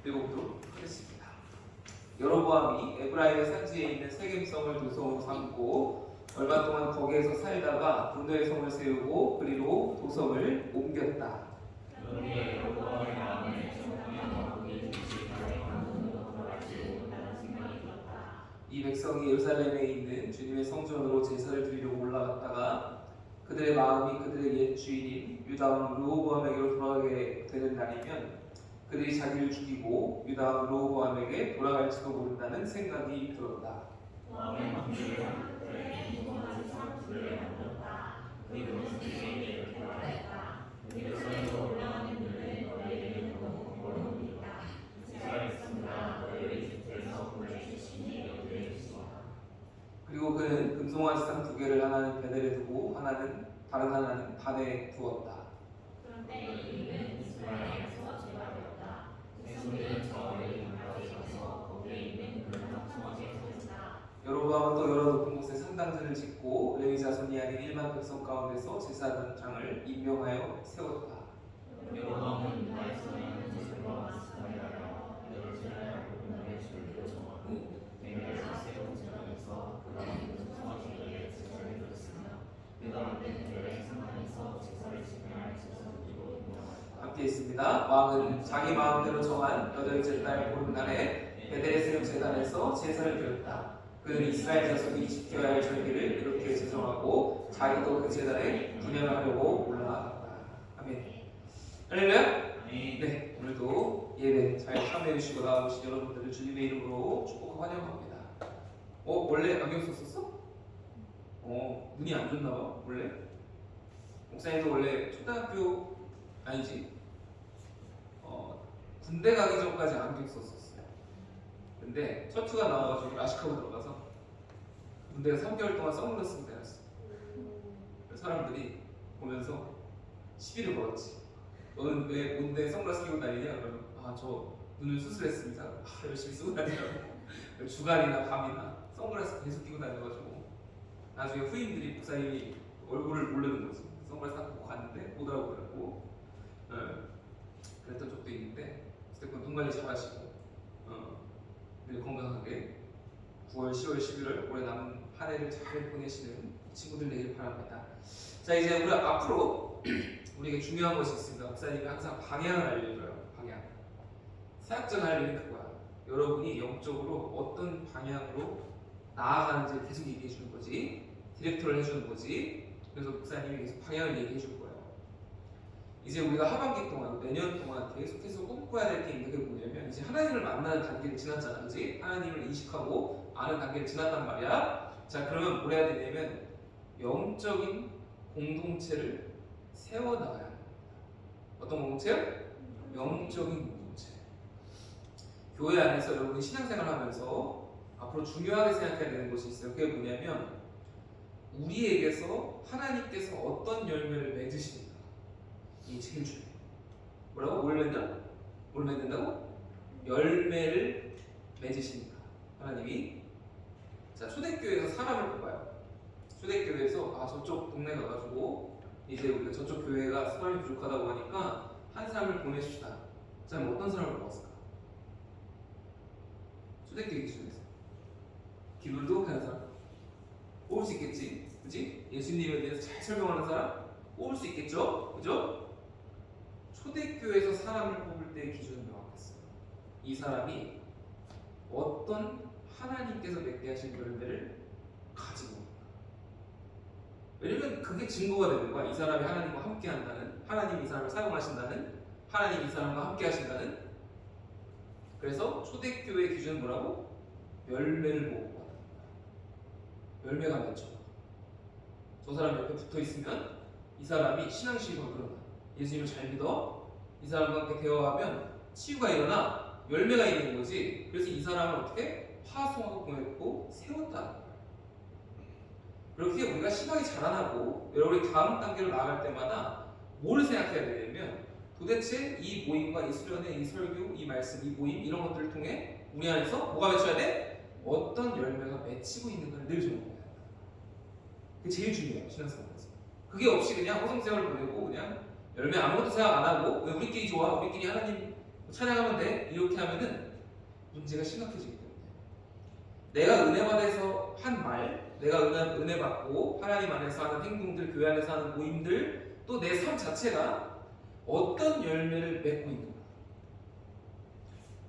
읽어보도록 하겠습니다. 여로보암이 에브라임의 산지에 있는 세겜성을 도성으로 삼고 얼마 동안 거기에서 살다가 분노의 성을 세우고 그리로 도성을 옮겼다. 그런데 여로보암의 마음에 성공한 거기 주시기에 강문으로 돌아가지 못하는 생각이 들었다. 이 백성이 예루살렘에 있는 주님의 성전으로 제사를 드리려고 올라갔다가 그들의 마음이 그들의 옛 주인인 유다 왕 르호보암에게로 돌아가게 되는 날이면 그들이 자기를 죽이고 유다 왕 르호보암에게 돌아갈지도 모른다는 생각이 들었다. 왕의 망대를 그들의 인공한 상투를 만들었다. 그리고 스스로에게 이렇게 말했다. 예루살렘으로 올라가는 길을 너희에게는 너무 번거로우니까 제가 있습니다. 너희를 이집트에서 보내주시니 여기에 있으라. 그리고 그는 금송아지 상 2개를 하나는 베델에 두고 다른 하나는 단에 두었다. 그런데 이는 이스라엘에서 죄가 되었다. 백성들은 저 멀리 가까이 가서 거기에 있는 그런 성막에 섰다. 여로보암은 또 여러 높은 곳에 상당들을 짓고 레위 자손이 아닌 1만 백성 가운데서 제사장을 임명하여 세웠다. 여로보암은 유다에서는 제사장과 스타일하여 예루살렘 문화의 줄을 정하고 베델에서 세운 제단에서 그가 만든 성막에 제사를 드렸으며 그가 만든 베델의 상관에서 제사를 지내할 제사장으로 임명하였다. 함께 있습니다. 왕은 자기 마음대로 정한 여덟째 달 보름날에 베델에 세운 제단에서 제사를 드렸다. 그는 이스라엘 자손이 지켜야 할 절기를 이렇게 제정하고 자기도 그 제단에 분양하려고 올라갔다. 아멘. 할렐루야. 네, 오늘도 예배 잘 참여해 주시고 나오신 여러분들을 주님의 이름으로 축복하고 환영합니다. 원래 안경 썼었어? 눈이 안 좋나 봐. 원래 목사님도 원래 초등학교 아니지. 군대 가기 전까지 안경 썼었어요. 근데 처투가 나와가지고 라식하고 들어가서 군대가 3개월 동안 선글라스 쓰고 다녔어. 그래서 사람들이 보면서 시비를 걸었지. 너는 왜 군대 선글라스 끼고 다니냐? 그러면 저 눈을 수술했습니다. 열심히 쓰고 다니라고. 주간이나 밤이나 선글라스 계속 끼고 다녀가지고 나중에 후임들이 목사님이 얼굴을 모르는 거지. 선글라스 딱 보고 갔는데 못 알아보더라고. 그랬던 적도 있는데 어쨌든 눈 관리 잘하시고 늘 건강하게 9월, 10월, 11월 올해 남은 한 해를 잘 보내시는 친구들 되길 바랍니다. 자, 이제 우리 앞으로 우리에게 중요한 것이 있습니다. 목사님이 항상 방향을 알려줘요. 방향. 사역자가 할 일은 그거야. 여러분이 영적으로 어떤 방향으로 나아가는지 계속 얘기해 주는 거지. 디렉터를 해주는 거지. 그래서 목사님이 계속 방향을 얘기해 줄 거예요. 이제 우리가 하반기 동안, 내년 동안 계속해서 꿈꿔야 될 게 있는 게 뭐냐면 이제 하나님을 만나는 단계를 지났잖아, 그렇지? 하나님을 인식하고 아는 단계를 지났단 말이야. 자, 그러면 뭘 해야 되냐면 영적인 공동체를 세워나가야 합니다. 어떤 공동체요? 영적인 공동체. 교회 안에서 여러분이 신앙생활하면서 앞으로 중요하게 생각해야 되는 것이 있어요. 그게 뭐냐면 우리에게서 하나님께서 어떤 열매를 맺으십니까? 이게 제일 중요해요. 뭐라고? 뭘 맺는다고? 열매를 맺으십니까? 하나님이. 자, 초대교회에서 사람을 뽑아요. 초대교회에서 저쪽 동네 가가지고 이제 우리가 저쪽 교회가 사람이 부족하다고 하니까 한 사람을 보내줍시다. 자, 그럼 어떤 사람을 뽑았을까? 초대교회 기준에서 기도도 하는 사람 뽑을 수 있겠지, 그렇지? 예수님에 대해서 잘 설명하는 사람 뽑을 수 있겠죠, 그죠? 초대교회에서 사람을 뽑을 때의 기준은 명확했어요. 이 사람이 어떤 하나님께서 맺게 하신 열매를 가지고 있다. 왜냐면 그게 증거가 되는 거야. 이 사람이 하나님과 함께 한다는, 하나님이 이 사람을 사용하신다는, 하나님이 이 사람과 함께 하신다는. 그래서 초대교회의 기준은 뭐라고? 열매를 보고 받는 거야. 열매가 맺혀. 저 사람 옆에 붙어 있으면 이 사람이 신앙심이 늘어나. 예수님을 잘 믿어. 이 사람과 함께 대화하면 치유가 일어나. 열매가 있는 거지. 그래서 이 사람을 어떻게 파송하고 보냈고 세웠다. 그렇게 우리가 시각이 자라나고 여러분이 다음 단계로 나아갈 때마다 뭘 생각해야 되냐면 도대체 이 모임과 이 수련회, 이 설교, 이 말씀, 이 모임 이런 것들을 통해 우리 안에서 뭐가 맺혀야 돼? 어떤 열매가 맺히고 있는가를 늘 점검해야 돼. 그게 제일 중요해요. 신앙생활에서. 그게 없이 그냥 허송세월을 보내고 그냥 열매 아무것도 생각 안 하고 우리끼리 좋아, 우리끼리 하나님 찬양하면 돼. 이렇게 하면은 문제가 심각해지기 때문에 내가 은혜 받아서 한 말, 내가 은혜 받고 하나님 안에서 하는 행동들, 교회 안에서 하는 모임들, 또 내 삶 자체가 어떤 열매를 맺고 있는가.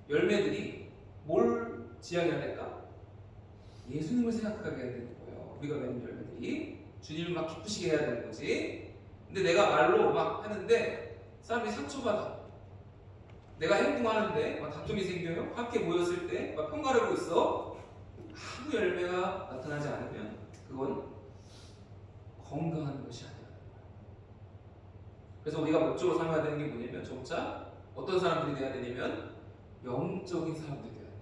열매들이 뭘 지향해야 될까? 예수님을 생각하게 해야 되는 거예요. 우리가 맺는 열매들이 주님을 막 기쁘시게 해야 되는 거지. 근데 내가 말로 막 하는데 사람들이 상처받아. 내가 행동하는데 막 다툼이 생겨요. 함께 모였을 때 막 평가하고 있어. 아무 열매가 나타나지 않으면 그건 건강한 것이 아니야. 그래서 우리가 목적으로 삼아야 되는 게 뭐냐면 점차 어떤 사람들이 돼야 되냐면 영적인 사람들이 돼야 돼.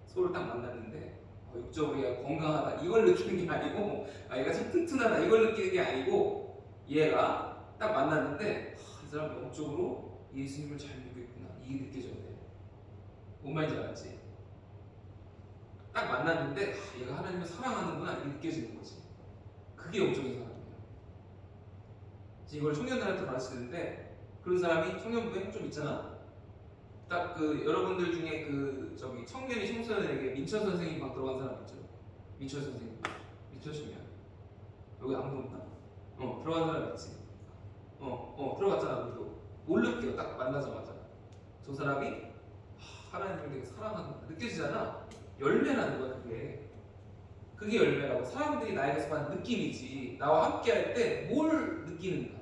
서로 딱 만났는데 육적으로 얘가 건강하다 이걸 느끼는 게 아니고 얘가 참 튼튼하다 이걸 느끼는 게 아니고 얘가 딱 만났는데 이 사람 영적으로 예수님을 잘 믿고 있구나 이게 느껴져야 돼. 뭔 말인지 알았지? 딱 만났는데 얘가 하나님을 사랑하는구나 이게 느껴지는 거지. 그게 영적인 사람이에요. 이걸 청년들한테 가르치는데 그런 사람이 청년부에 좀 있잖아. 딱 그 여러분들 중에 그 저기 청년이 청소년에게 민철 선생님 막 들어간 사람 있죠? 민철 선생님, 민철 씨면 여기 아무도 없나? 들어간 사람 있지. 들어갔잖아 우리도. 모르게요. 딱 만나자마자 저 사람이 하나님을 되게 사랑하는 느껴지잖아. 열매라는 거야 그게. 그게 열매라고. 사람들이 나에게서 받는 느낌이지. 나와 함께 할 때 뭘 느끼는가.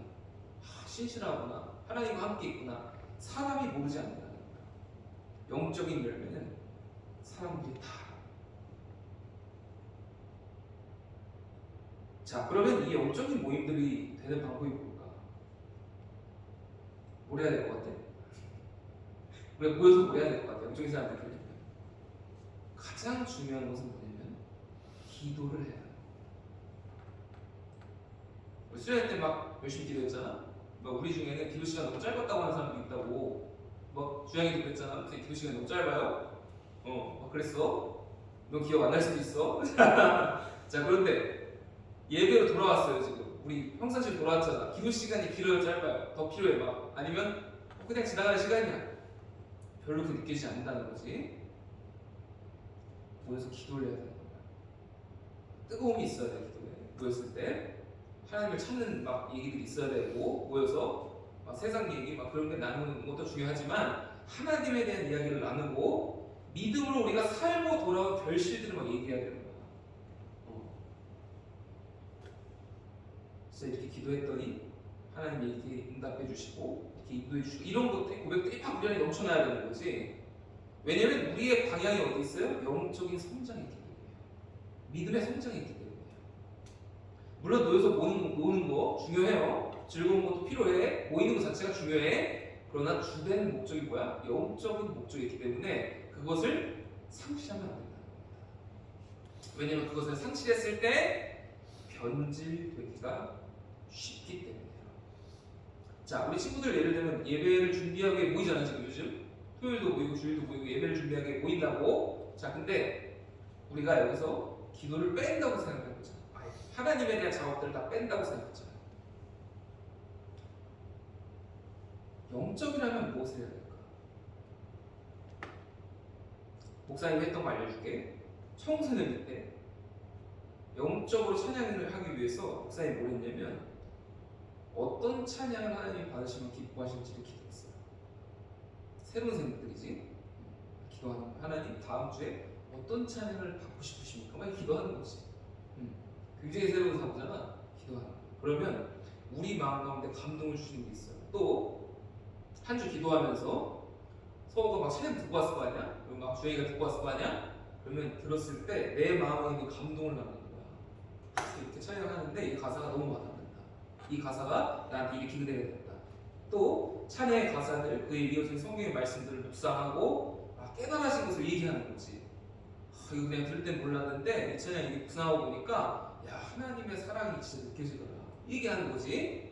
신실하구나. 하나님과 함께 있구나. 사람이 모르지 않는다는 거야. 영적인 열매는 사람들이 다 알아. 자, 그러면 이 영적인 모임들이 되는 방법이 뭘까? 뭘 해야 될 것 같아? 우리가 모여서 뭘 해야 될 것 같아? 영적인 사람들 되려면 가장 중요한 것은 뭐냐면 기도를 해야 돼. 수련회 때 막 열심히 기도했잖아. 막 우리 중에는 기도 시간 너무 짧았다고 하는 사람도 있다고. 막 주양이도 그랬잖아. 기도 시간이 너무 짧아요. 막 그랬어. 너 기억 안 날 수도 있어. 자, 그런데 예배로 돌아왔어요 지금. 우리 평상시에 돌아왔잖아. 기도 시간이 길어요, 짧아요? 더 필요해 막. 아니면 그냥 지나가는 시간이야. 별로 그렇게 느끼지 않는다는 거지. 모여서 기도를 해야 되는 거야. 뜨거움이 있어야 돼 기도에. 모였을 때 하나님을 찾는 막 얘기들이 있어야 되고 모여서 막 세상 얘기 막 그런 게 나누는 것도 중요하지만 하나님에 대한 이야기를 나누고 믿음으로 우리가 살고 돌아온 결실들을 막 얘기해야 되는 거야. 그래서 이렇게 기도했더니 하나님이 이렇게 응답해 주시고 이렇게 인도해 주시고 이런 것들 고백들이 막 우리 안에 넘쳐나야 되는 거지. 왜냐면 우리의 방향이 어디 있어요? 영적인 성장이 있기 때문이에요. 믿음의 성장이 있기 때문이에요. 물론 모여서 노는 거 중요해요. 즐거운 것도 필요해. 모이는 것 자체가 중요해. 그러나 주된 목적이 뭐야? 영적인 목적이 있기 때문에 그것을 상실하면 안 된다는 겁니다. 왜냐면 그것을 상실했을 때 변질되기가 쉽기 때문이에요. 자, 우리 친구들 예를 들면 예배를 준비하게 모이잖아요. 지금 요즘 토요일도 모이고 주일도 모이고 예배를 준비하게 모인다고. 자, 근데 우리가 여기서 기도를 뺀다고 생각해보자. 하나님에 대한 작업들을 다 뺀다고 생각했잖아요. 영적이라면 무엇을 해야 될까? 목사님이 했던 거 알려줄게. 청소년 때 영적으로 찬양을 하기 위해서 목사님이 뭘 했냐면 어떤 찬양을 하나님이 받으시면 기뻐하실지를 기도했어요. 새로운 생각들이지. 기도하는 거야. 하나님 다음 주에 어떤 찬양을 받고 싶으십니까? 막 기도하는 거지. 굉장히 새로운 사고잖아. 기도하는 거. 그러면 우리 마음 가운데 감동을 주시는 게 있어요. 또 한 주 기도하면서 서호가 막 찬양 듣고 왔을 거 아니야? 그리고 막 주영이가 듣고 왔을 거 아니야? 그러면 들었을 때 내 마음에 있는 감동을 받는 거야. 이렇게 찬양하는데 이 가사가 너무 와닿는다. 이 가사가 나한테 이렇게 기대가 됐다. 또 찬양의 가사들 그에 이어진 성경의 말씀들을 묵상하고 깨달아진 것을 얘기하는 거지. 이거 그냥 들을 땐 몰랐는데 이 찬양 이게 묵상하고 보니까 야 하나님의 사랑이 진짜 느껴지더라. 얘기하는 거지.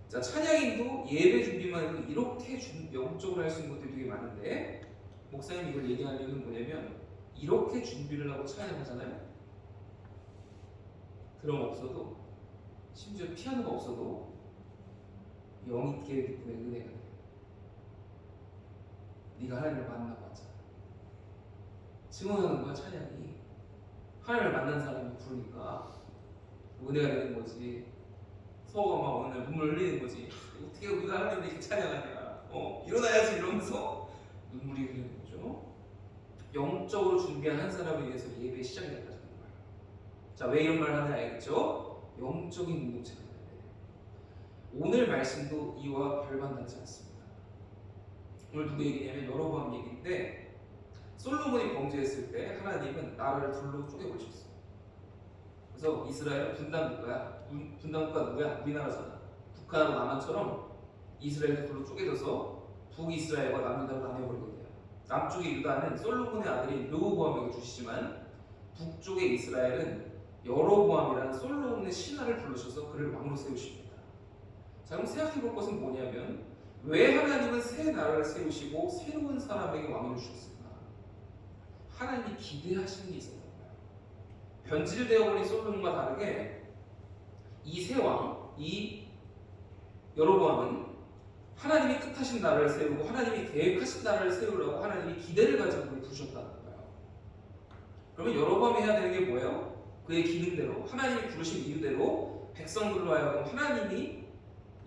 자, 찬양인도 예배 준비만 해도 이렇게 영적으로 할 수 있는 것들이 되게 많은데 목사님이 이걸 얘기하는 이유는 뭐냐면 이렇게 준비를 하고 찬양하잖아요. 드럼 없어도 심지어 피아노가 없어도 영이 있게 되기 때문에 은혜가 돼요. 네가 하나님을 만나고 왔잖아. 증언하는 거야 찬양이. 하나님을 만난 사람이 부르니까 은혜가 되는 거지. 서우가 막 오늘 눈물 흘리는 거지. 어떻게 우리가 하나님을 이렇게 찬양하냐. 일어나야지 이러면서 눈물이 흐르는 거죠. 영적으로 준비한 한 사람에 의해서 예배 시작이 됐다는 거예요. 자, 왜 이런 말을 하는지 알겠죠? 영적인 공동체가 돼야 돼요. 오늘 말씀도 이와 별반다르지 않습니다. 오늘 누구 얘기냐면 여로보암 얘기인데, 솔로몬이 범죄했을 때 하나님은 나라를 둘로 쪼개버리셨어요. 그래서 이스라엘은 분단 국가야. 분단 국가 누구야? 우리나라잖아. 북한하고 남한처럼 이스라엘도 둘로 쪼개져서 북이스라엘과 남유다로 나뉘어버리게 돼요. 남쪽의 유다는 솔로몬의 아들인 르호보암에게 주시지만 북쪽의 이스라엘은 여로보암이라는 솔로몬의 신하를 불러셔서 그를 왕으로 세우십니다. 자, 그럼 생각해볼 것은 뭐냐면, 왜 하나님은 새 나라를 세우시고 새로운 사람에게 왕위를 주셨을까? 하나님이 기대하시는 게 있었던 거예요. 변질되어버린 솔로몬과 다르게 이 새 왕, 이 여로보암은 하나님이 뜻하신 나라를 세우고 하나님이 계획하신 나라를 세우려고 하나님이 기대를 가지고 그를 부르셨다는 거예요. 그러면 여로보암이 해야 되는 게 뭐예요? 그의 기능대로, 하나님이 부르신 이유대로 백성들로 하여금 하나님이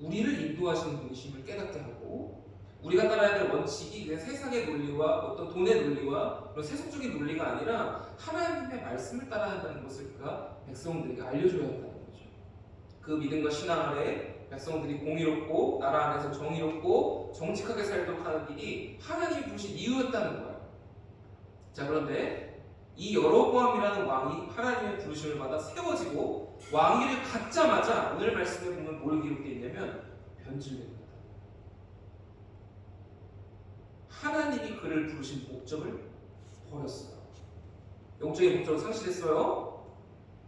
우리를 인도하시는 분이심을 깨닫게 하고, 우리가 따라야 될 원칙이 세상의 논리와 어떤 돈의 논리와 그런 세속적인 논리가 아니라 하나님의 말씀을 따라야 한다는 것을 그가 백성들에게 알려줘야 한다는 거죠. 그 믿음과 신앙 아래 백성들이 공의롭고 나라 안에서 정의롭고 정직하게 살도록 하는 일이 하나님이 부르신 이유였다는 거예요. 자, 그런데 이 여로보암이라는 왕이 하나님의 부르심을 받아 세워지고 왕위를 갖자마자 오늘 말씀에 보면 뭘 기록되어 있냐면 변질됩니다. 하나님이 그를 부르신 목적을 버렸어요. 영적인 목적을 상실했어요.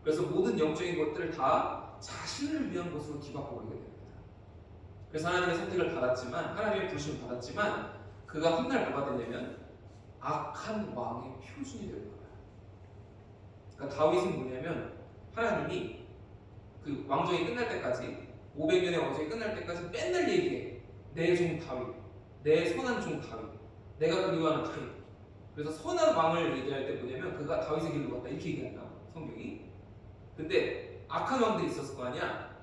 그래서 모든 영적인 것들을 다 자신을 위한 것으로 뒤바꿔버리게 됩니다. 그래서 하나님의 선택을 받았지만, 하나님의 부르심을 받았지만, 그가 훗날 뭐가 되냐면 악한 왕의 표준이 될 거예요. 그러니까 다윗은 뭐냐면, 하나님이 그 왕정이 끝날 때까지, 500년의 왕정이 끝날 때까지 맨날 얘기해. 내 종 다윗, 내 선한 종 다윗, 내가 그리워하는 다윗. 그래서 선한 왕을 얘기할 때 뭐냐면 그가 다윗의 길로 갔다 이렇게 얘기한다, 성경이. 근데 악한 왕들이 있었을 거 아니야.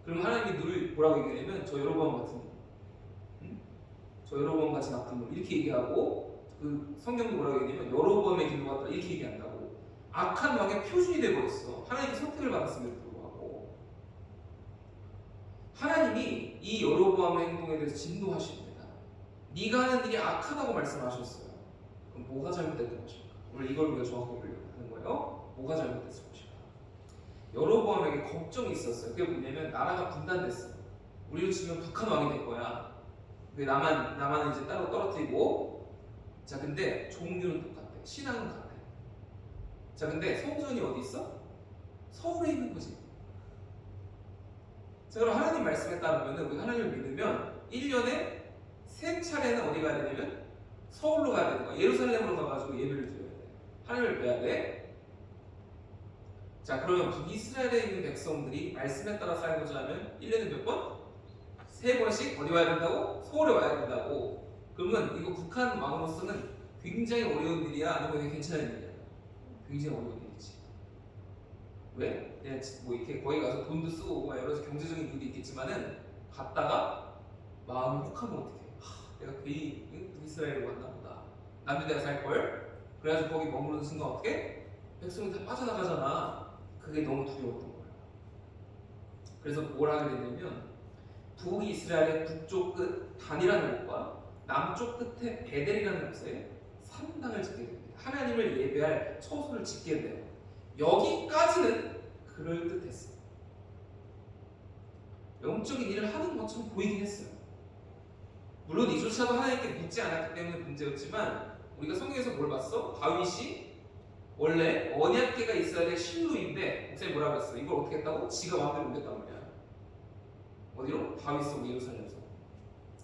그럼 하나님이 늘 뭐라고 얘기하냐면 저 여로보암 같은 놈, 응? 저 여로보암 같이 나쁜 놈 이렇게 얘기하고, 그 성경도 뭐라고 얘기하냐면 여로보암의 길로 갔다 이렇게 얘기한다고. 악한 왕의 표준이 돼버렸어. 하나님의 선택을 받았음에도 불구하고. 하나님이 이 여로보암의 행동에 대해서 진노하십니다. 네가 하는 일이 악하다고 말씀하셨어요. 그럼 뭐가 잘못됐던 것입니까? 오늘 이걸 우리가 정확히 보려고 하는 거예요. 뭐가 잘못됐을 것인가? 여로보암에게 걱정이 있었어요. 그게 뭐냐면 나라가 분단됐어. 우리로 치면 북한 왕이 될 거야. 남한은 이제 따로 떨어뜨리고. 자, 근데 종교는 똑같아. 신앙은 같아. 자, 근데 성전이 어디 있어? 서울에 있는 거지. 자, 그럼 하나님 말씀에 따르면, 우리 하나님을 믿으면 1년에 3차례는 어디 가야 되냐면 서울로 가야 되는 거야. 예루살렘으로 가가지고 예배를 드려야 돼. 하나님을 뵈야 돼. 자, 그러면 북이스라엘에 있는 백성들이 말씀에 따라 살고자 하면 1년에 몇 번? 3번씩 어디 와야 된다고? 서울에 와야 된다고. 그러면 이거 북한 왕으로서는 굉장히 어려운 일이야? 아니면 괜찮은 일이야? 굉장히 어려운 일이지. 왜? 그냥 뭐 이렇게 거기 가서 돈도 쓰고 여러 가지 경제적인 일도 있겠지만은 갔다가 마음이 혹하면 어떡해? 내가 괜히 북이스라엘로 갔나 보다. 남유다에 살걸? 그래가지고 거기 머무르는 순간 어떻게? 백성이 다 빠져나가잖아. 그게 너무 두려웠던 거예요. 그래서 뭘 하게 됐냐면 북이스라엘의 북쪽 끝 단이라는 곳과 남쪽 끝에 베델이라는 곳에 산당을 짓게 됩니다. 하나님을 예배할 처소를 짓게 돼요. 여기까지는 그럴듯했어요. 영적인 일을 하는 것처럼 보이긴 했어요. 물론 이조차도 하나님께 묻지 않았기 때문에 문제였지만, 우리가 성경에서 뭘 봤어? 다윗이 원래 언약궤가 있어야 될 신루인데 목사님 뭐라고 했어? 이걸 어떻게 했다고? 지가 마음대로 옮겼단 말이야. 어디로? 다윗성 예루살렘에서.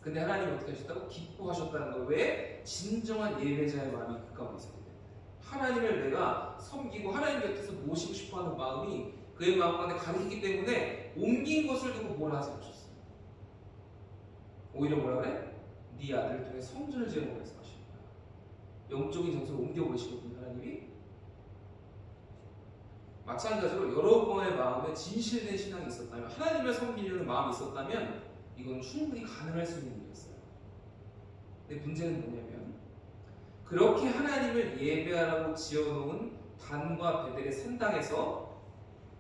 근데 하나님이 어떻게 하셨다고? 기뻐하셨다는 거예요. 왜? 진정한 예배자의 마음이 그 가운데 있었기 때문에. 하나님을 내가 섬기고 하나님 곁에서 모시고 싶어하는 마음이 그의 마음 가운데 가득했기 때문에 옮긴 것을 두고 뭐라 하지 않으셨어요. 오히려 뭐라 그래? 네 아들을 통해 성전을 지으라고 말씀하십니다. 영적인 장소로 옮겨버리시거든요. 하나님이. 마찬가지로 여러분의 마음에 진실된 신앙이 있었다면, 하나님을 섬기려는 마음이 있었다면 이건 충분히 가능할 수 있는 일이었어요. 근데 문제는 뭐냐면, 그렇게 하나님을 예배하라고 지어놓은 단과 베델의 산당에서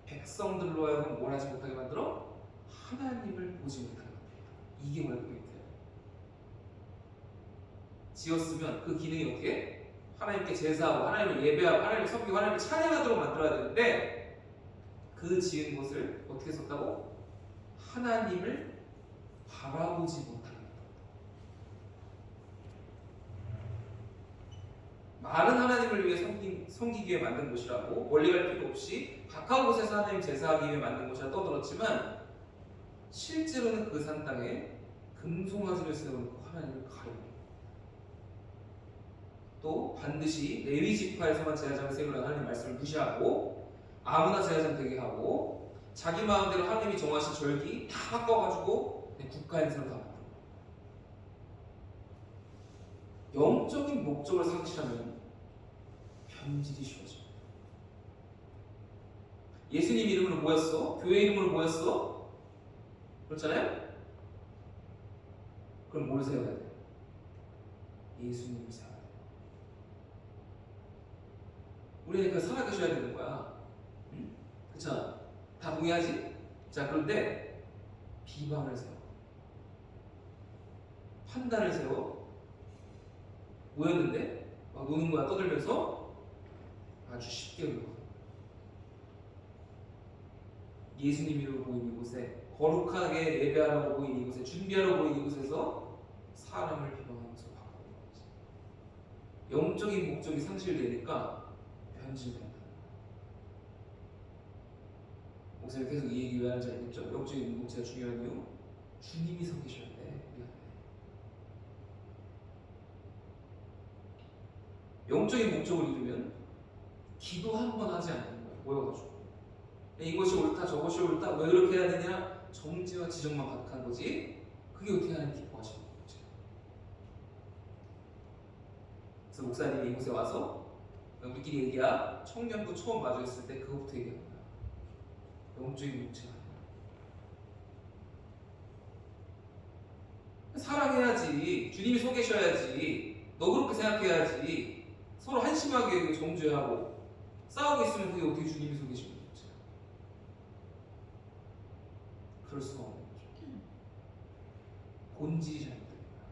백성들로 하여금 뭘 하지 못하게 만들어? 하나님을 보지 못하게 만듭니다. 이게 뭐야, 포인트예요. 지었으면 그 기능이 어떻게? 하나님께 제사하고 하나님을 예배하고 하나님을 섬기고 하나님을 찬양하도록 만들어야 되는데, 그 지은 곳을 어떻게 썼다고? 하나님을 바라보지 못하게 만듭니다. 많은 하나님을 위해 섬기기 위해 만든 곳이라고, 멀리 갈 필요 없이 가까운 곳에서 하나님 제사하기 위해 만든 곳이라 떠들었지만, 실제로는 그 산 땅에 금송아지를 세워놓고 하나님을 가리고, 또 반드시 레위 지파에서만 제사장을 세우라는 하나님 말씀을 무시하고, 아무나 제사장 되게 하고, 자기 마음대로 하나님이 정하신 절기 다 바꿔가지고 그냥 국가 행사로 다 만들고, 영적인 목적을 상실하면 변질이 쉬워져. 예수님 이름으로 모였어? 교회 이름으로 모였어? 그렇잖아요? 그럼 뭘 세워야 돼? 예수님을 세워야 돼. 우리는 그 살아계셔야 되는 거야. 응? 그렇잖아. 다 동의하지? 자, 그런데 비방을 세워, 판단을 세워, 모였는데 막 노는 거야. 떠들면서 아주 쉽게 울고, 예수님 이름으로 모인 이곳에, 거룩하게 예배하라고 모인 이곳에, 준비하라고 모인 이곳에서 사람을 비방하면서 바꾸는 거지. 영적인 목적이 상실되니까 변질된다. 목사님 계속 이 얘기 왜 하는지 알겠죠? 영적인 목적이 중요한 이유, 주님이 서 계셔야 돼. 우리 안에. 영적인 목적을 이루면 기도 한 번 하지 않는 거야. 모여가지고 이것이 옳다 저것이 옳다 왜 이렇게 해야 되냐, 정죄와 지적만 가득한 거지. 그게 어떻게 하나님 기뻐하시는 거지. 그래서 목사님이 이곳에 와서 우리끼리 얘기야, 청년부 처음 마주했을 때 그것부터 얘기하는 거야. 영적인 목적이 아니야. 사랑해야지. 주님이 서 계셔야지. 너 그렇게 생각해야지. 서로 한심하게 정죄하고 싸우고 있으면 그게 어떻게 주님이 서 계시는 거지. 그럴 수가 없는 거죠. 본질이 잘못된 거야.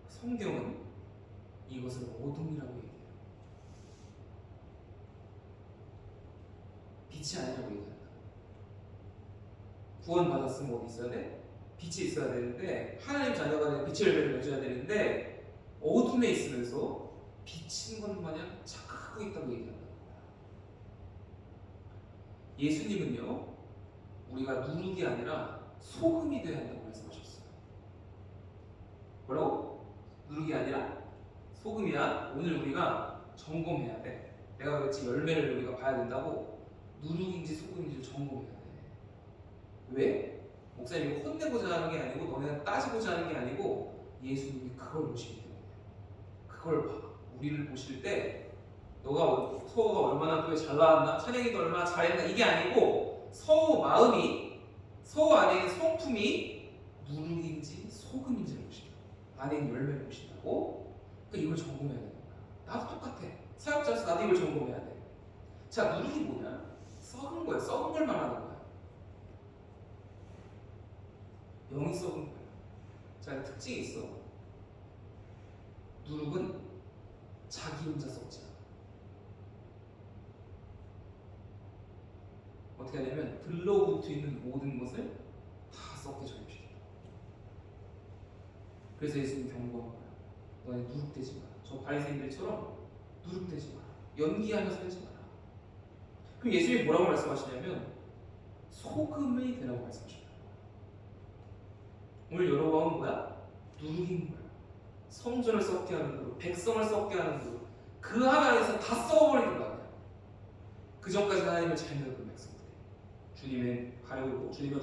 성경은 이것을 어둠이라고 얘기해요. 빛이 아니라고 얘기한다. 구원 받았으면 어디 있어야 돼? 빛이 있어야 되는데, 하나님 자녀가 되는 빛의 열매를 맺어야 되는데, 어둠에 있으면서 비친 것 마냥 착각하고 있다고 얘기한다. 예수님은요, 우리가 누룩이 아니라 소금이 되어야 한다고 말씀하셨어요. 뭐라고? 누룩이 아니라 소금이야. 오늘 우리가 점검해야 돼. 내가 그랬지, 열매를 우리가 봐야 된다고. 누룩인지 소금인지 점검해야 돼. 왜? 목사님이 혼내고자 하는 게 아니고, 너네가 따지고자 하는 게 아니고, 예수님이 그걸 보시기 때문에. 그걸 봐. 우리를 보실 때 너가 서호가 얼마나 교회 잘 나왔나, 찬양이도 얼마나 잘했나, 이게 아니고 서호 마음이, 서호 안에 있는 성품이 누룩인지 소금인지를 보신다. 안에 있는 열매를 보신다고. 그러니까 이걸 점검해야 되는 거야. 나도 똑같아. 사역자로서 나도 이걸 점검해야 돼. 자, 누룩이 뭐냐? 썩은 거야. 썩은 걸 말하는 거야. 영이 썩은 거야. 자, 특징이 있어. 누룩은 자기 혼자 썩지 않아. 어떻게 하냐면 들러붙어 있는 모든 것을 다 썩게 전염시킨다. 그래서 예수님이 경고한 거야. 너네 누룩되지 마라. 저 바리새인들처럼 누룩되지 마라. 연기하며 살지 마라. 그럼 예수님이 뭐라고 말씀하시냐면 소금이 되라고 말씀하셨다. 오늘 여러 마음은 뭐야? 누룩인 거야. 성전을 썩게 하는 누룩, 백성을 썩게 하는 누룩, 그 하나에서 다 썩어버리는 거 아니야. 그 전까지 하나님을 잘 믿었던 백성들, 주님을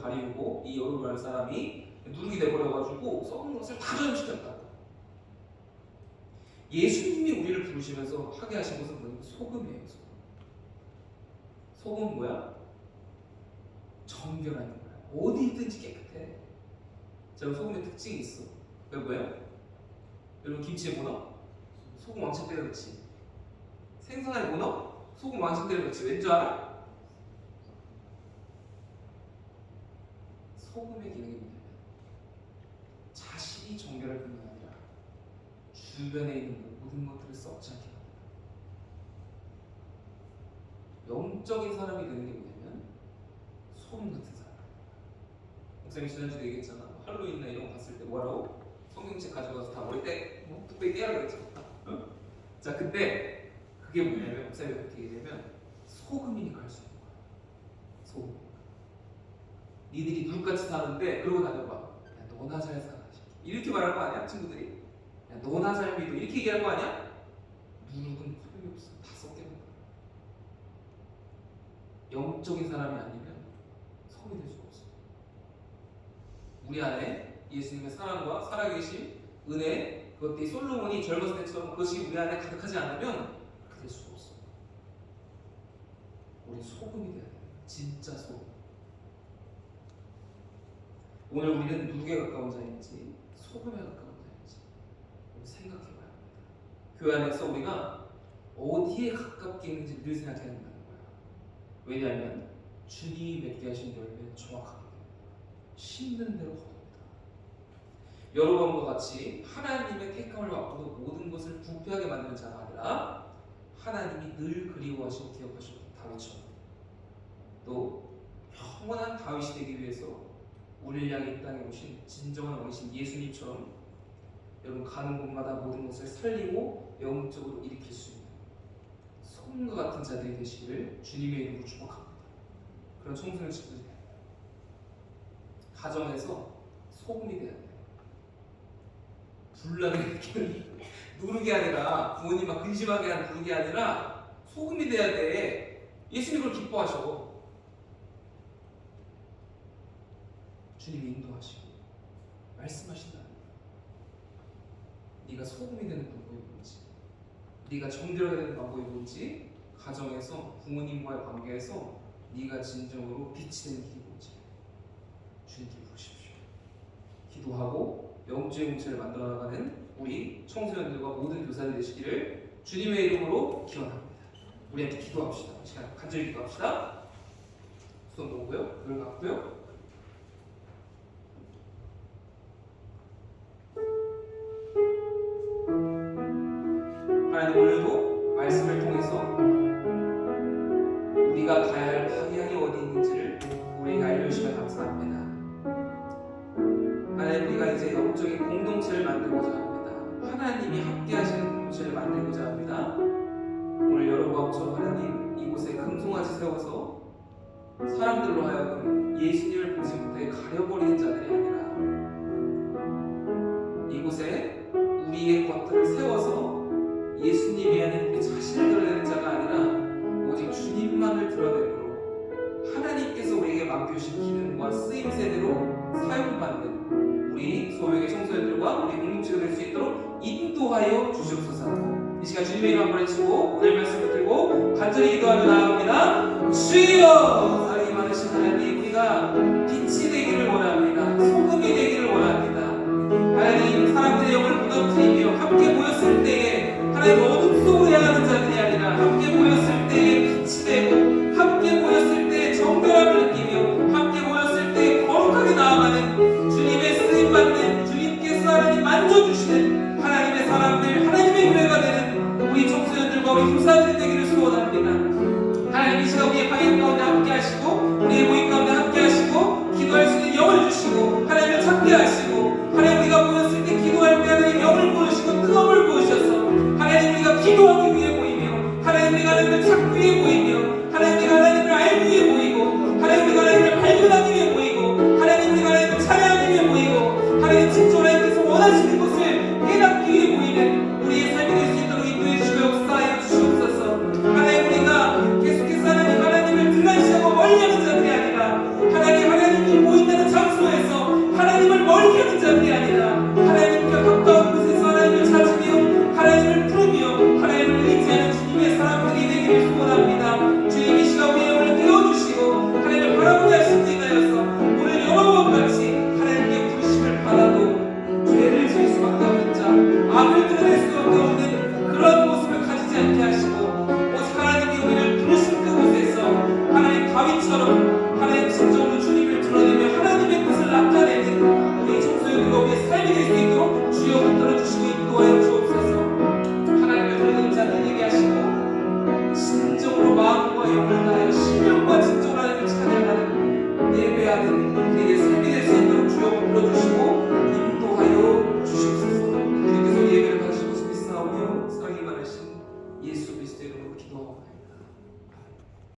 가리우고 이 여로보암 사람이 누룩이 돼버려가지고 썩은 것을 다 전염시켰다. 예수님이 우리를 부르시면서 하게 하신 것은 뭐냐면 소금이에요. 소금은 뭐야? 정결하는 거야. 어디 있든지 깨끗해. 자, 소금의 특징이 있어. 그게 뭐예요? 여러분 김치에 뭐 넣어? 소금 왕창 때려 넣지. 생선에 뭐 넣어? 소금 왕창 때려 넣지. 왠 줄 알아? 소금의 기능이 뭐냐면 자신이 정결할 뿐만 아니라 주변에 있는 모든 것들을 썩지 않게 합니다. 영적인 사람이 되는 게 뭐냐면 소금 같은 사람. 목사님이 지난주에 얘기했잖아. 할로윈이나 이런 거 봤을 때 뭐라고? 성경책 가져가서 다 머리 뚝배기 떼라 그랬잖아. 응? 자, 근데 그게 뭐냐면 목사님이 그렇게 얘기하면 소금이니까 할 수 있는 거야. 소금. 니들이 누룩같이 사는데 그러고 다녀봐. 야, 너나 잘 살아. 이렇게 말할 거 아니야? 친구들이? 야, 너나 잘 믿어. 이렇게 얘기할 거 아니야? 누룩은 소용이 없어. 다 썩게 된다. 영적인 사람이 아니면 성이 될 수가 없어. 우리 안에 예수님의 사랑과 살아계신 은혜, 그것들이 솔로몬이 젊었을 때처럼 그것이 우리 안에 가득하지 않으면 그렇게 될 수가 없어. 우리 소금이 돼야 돼. 진짜 소금. 오늘 우리는 누구에 가까운 자인지 소금에 가까운 자인지 생각해봐야 합니다. 교회 안에서 우리가 어디에 가깝게 있는지 늘 생각해야 된다는 거야. 왜냐하면 주님이 맺게 하신 열매는 정확하게 심는 대로 거둡니다. 여러분과 같이 하나님의 택함을 받고도 모든 것을 부패하게 만드는 자가 아니라 하나님이 늘 그리워하시고 기억하시고 다윗처럼 또 영원한 다윗이 되기 위해서 우리를 향해 이 땅에 오신 진정한 왕이신 예수님처럼 여러분 가는 곳마다 모든 것을 살리고 영적으로 일으킬 수 있는 소금과 같은 자들이 되시기를 주님의 이름으로 축복합니다. 그런 청소년 친구들이 됩니다. 가정에서 소금이 돼야 돼요. 불나게 누르게 아니라 부모님 막 근심하게 하는 누르게 아니라 소금이 돼야 돼. 예수님을 기뻐하셔. 주님이 인도하시고 말씀하신다는 거야. 네가 소금이 되는 방법이 뭔지, 네가 정결하게 되는 방법이 뭔지, 가정에서 부모님과의 관계에서 네가 진정으로 빛이 되는 길이 뭔지 주님께 물으십시오. 기도하고 영주의 공체를 만들어 나가는 우리 청소년들과 모든 교사들 되시기를 주님의 이름으로 기원합니다. 우리 함께 기도합시다. 시간 간절히 기도합시다. 손 놓고요, 눈을 감고요. 하나님, 오늘도 말씀을 통해서 우리가 가야 할 방향이 어디 있는지를 우리가 알려주시면 감사합니다. 하나님, 우리가 이제 영적인 공동체를 만들고자 합니다. 하나님이 함께 하시는 공동체를 만들고자 합니다. 오늘 여러분처럼 하나님 이곳에 금송아지 세워서 사람들로 하여금 예수님을 보지 못해 가려버리는 자들이 아니라 이곳에 우리의 것들을 세워서 예수님이 아닌 우리 자신을 드러내는 자가 아니라 오직 주님만을 드러내므로 하나님께서 우리에게 맡겨주신 기능과 쓰임새대로 사용받는 우리 소명의 청소년들과 우리 공동체가 될 수 있도록 인도하여 주시옵소서. 이 시간 주님의 이름 한번 외치고 오늘 말씀을 들고 간절히 기도하며 나아갑니다. 주여! 사랑이 많으신 하나님, 우리가 빛이 되기를 원합니다. 소금이 되기를 원합니다. 하나님, 사람들의 영을 무너뜨리며 함께 모였을 때에 하나님 어둠 속으로 향하는 자들이 아니라 함께 모였을 때에 빛이 되고 함께 모였을 때에 정결함을 느끼며 함께 모였을 때에 거룩하게 나아가는 주님의 쓰임받는 주님께서 하나님 만져주시는 하나님의 사람들, 하나님의 교회가 되는 우리 청소년들과 우리 교사들이 되기를 소원합니다. 하나님, 이 시간 우리의 방향 가운데 함께 하시고 우리의 모임 가운데 함께 하시고 기도할 수 있는 영을 주시고 하나님을 찾게 하시고 하나님, 우리가 모였을 때 기도할 때 하나님 영을 부으시고 뜨거움을 부으셔서 하나님, 우리가 기도하기 위해 모이며 하나님, 우리가 하나님을 찾기 위해 모이며 하나님, 우리가 하나님을 알기 위해 모이고 하나님, 우리가 하나님을 발견하기 위해 모이고 하나님, 우리가 하나님을 찬양하기 위해 모이고 하나님, 진짜 하나님께서 원하시는